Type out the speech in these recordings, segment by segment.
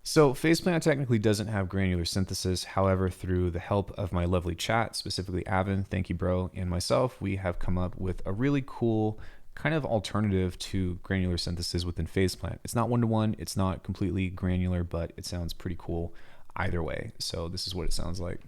So Faceplant technically doesn't have granular synthesis. However, through the help of my lovely chat, specifically Aven, thank you bro, and myself, we have come up with a really cool kind of alternative to granular synthesis within Faceplant. It's not one-to-one, it's not completely granular, but it sounds pretty cool either way. So this is what it sounds like.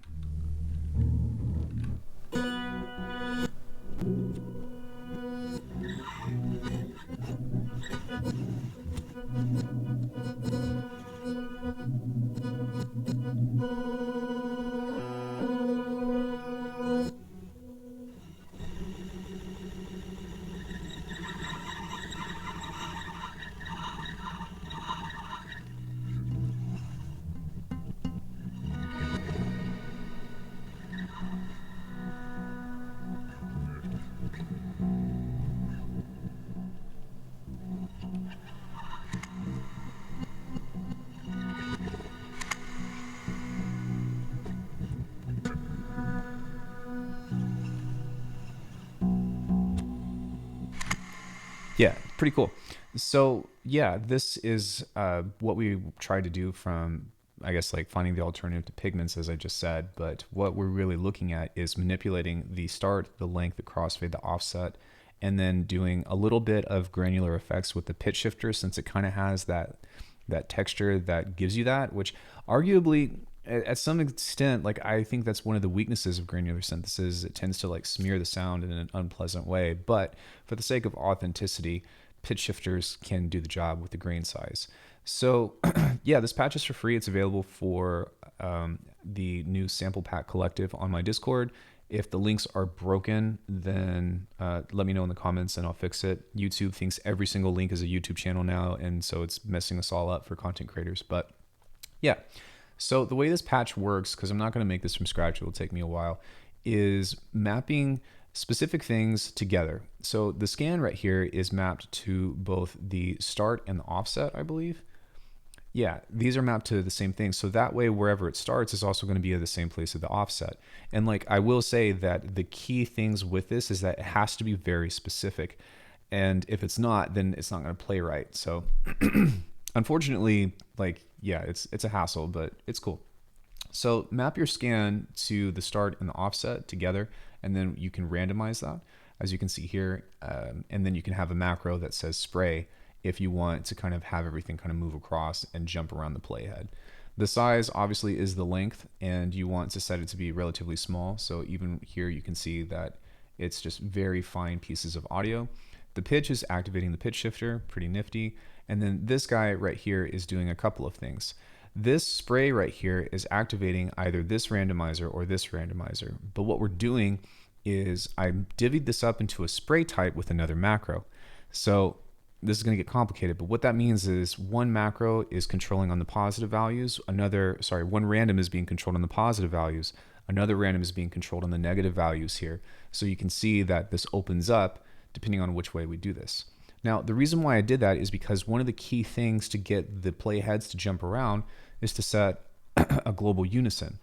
Yeah, pretty cool. So yeah, this is what we tried to do from, I guess, like finding the alternative to pigments, as I just said. But what we're really looking at is manipulating the start, the length, the crossfade, the offset, and then doing a little bit of granular effects with the pitch shifter, since it kind of has that texture that gives you that, which arguably at some extent, like I think that's one of the weaknesses of granular synthesis. It tends to like smear the sound in an unpleasant way, but for the sake of authenticity, pitch shifters can do the job with the grain size. So yeah, this patch is for free. It's available for the new sample pack collective on my Discord. If the links are broken, then let me know in the comments and I'll fix it. YouTube thinks every single link is a YouTube channel now, and so it's messing us all up for content creators. But yeah, so the way this patch works, because I'm not going to make this from scratch, it will take me a while, is mapping specific things together. So the scan right here is mapped to both the start and the offset, I believe. Yeah, these are mapped to the same thing. So that way, wherever it starts is also going to be at the same place at the offset. And like, I will say that the key things with this is that it has to be very specific. And if it's not, then it's not going to play right. So unfortunately, like, yeah, it's a hassle, but it's cool. So map your scan to the start and the offset together, and then you can randomize that, as you can see here. And then you can have a macro that says spray if you want to kind of have everything kind of move across and jump around the playhead. The size obviously is the length, and you want to set it to be relatively small. So even here you can see that it's just very fine pieces of audio. The pitch is activating the pitch shifter, pretty nifty. And then this guy right here is doing a couple of things. This spray right here is activating either this randomizer or this randomizer. But what we're doing is I divvied this up into a spray type with another macro. So this is going to get complicated, but what that means is one macro is controlling on the positive values. One random is being controlled on the positive values. Another random is being controlled on the negative values here. So you can see that this opens up depending on which way we do this. Now, the reason why I did that is because one of the key things to get the playheads to jump around is to set a global unison.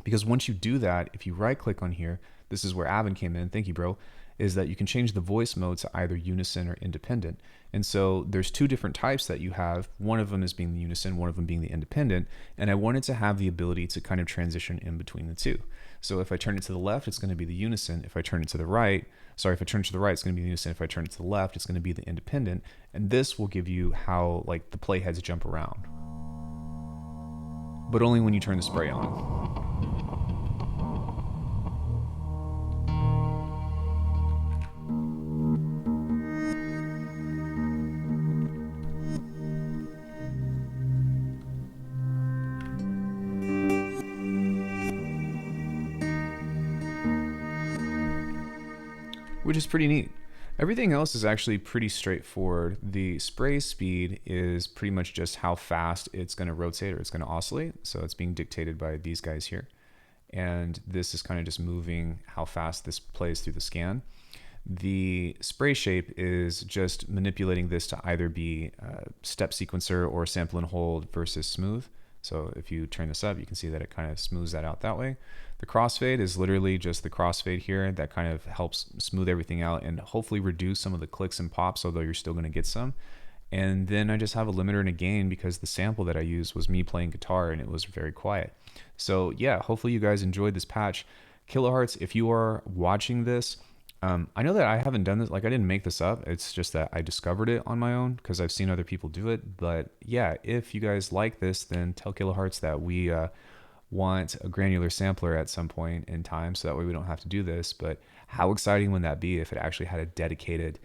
Because once you do that, if you right click on here, this is where Aven came in, thank you bro, is that you can change the voice mode to either unison or independent. And so there's two different types that you have. One of them is being the unison, one of them being the independent. And I wanted to have the ability to kind of transition in between the two. So if I turn it to the left, it's going to be the unison. If I turn it to the right, if I turn it to the right, it's going to be the unison. If I turn it to the left, it's going to be the independent. And this will give you how like the playheads jump around, but only when you turn the spray on. Which is pretty neat. Everything else is actually pretty straightforward. The spray speed is pretty much just how fast it's going to rotate or it's going to oscillate. So it's being dictated by these guys here. And this is kind of just moving how fast this plays through the scan. The spray shape is just manipulating this to either be step sequencer or sample and hold versus smooth. So if you turn this up, you can see that it kind of smooths that out that way. The crossfade is literally just the crossfade here that kind of helps smooth everything out and hopefully reduce some of the clicks and pops, although you're still going to get some. And then I just have a limiter and a gain because the sample that I used was me playing guitar and it was very quiet. So yeah, hopefully you guys enjoyed this patch. Kilohearts, if you are watching this, I know that I haven't done this, like I didn't make this up. It's just that I discovered it on my own because I've seen other people do it. But yeah, if you guys like this, then tell Kilohearts that we want a granular sampler at some point in time, so that way we don't have to do this. But how exciting would that be if it actually had a dedicated,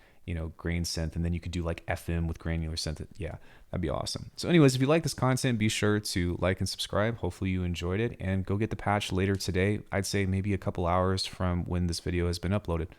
grain synth, and then you could do like FM with granular synth? Yeah, that'd be awesome. So anyways, if you like this content, be sure to like and subscribe. Hopefully you enjoyed it, and go get the patch later today. I'd say maybe a couple hours from when this video has been uploaded.